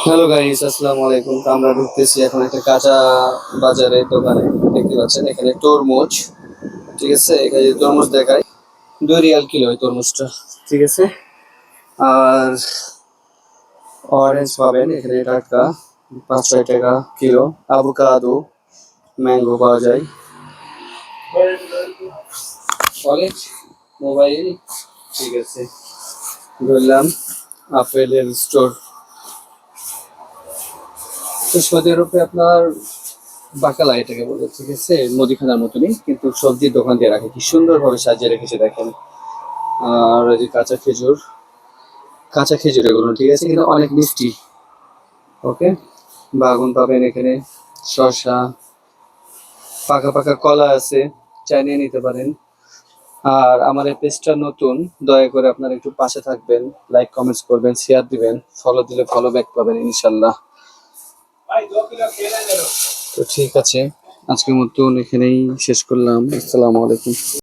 Hello guys, আসসালামু আলাইকুম। তো আমরা ঢুকতেছি এখন একটা কাঁচা বাজারের দোকানে। দেখতে পাচ্ছেন এখানে তরমুজ, ঠিক আছে। এখানে যে তরমুজ দেখায় 2 রিয়াল কিলো এই তরমুজটা, ঠিক আছে। আর অরেঞ্জ পাবেন এখানে টাটকা 5-6 টাকা কিলো। আভোকাডো, ম্যাঙ্গো পাওয়া যায়। কলেজ মোবাইল, ঠিক আছে, বললাম আপেলের স্টোর। তো সৌদি আরবে আপনার বাকালা এটাকে বলে, ঠিক আছে। মুদিখানার মতনই, কিন্তু সবজির দোকান দিয়ে রাখে, কি সুন্দর ভাবে সাজিয়ে রেখেছে দেখেন। আর এই যে কাঁচা খেজুর, কাঁচা খেজুর এগুলো, ঠিক আছে, কিন্তু অনেক মিষ্টি। ওকে, বাগুন পাবেন এখানে, শসা, পাকা পাকা কলা আছে, চাইনিয়ে নিতে পারেন। আর আমার এই পেজটা নতুন, দয়া করে আপনারা একটু পাশে থাকবেন, লাইক কমেন্টস করবেন, শেয়ার দিবেন, ফলো দিলে ফলো ব্যাক পাবেন ইনশাল্লাহ। তো ঠিক আছে, আজকের মতন এখানেই শেষ করলাম। আসসালামু আলাইকুম।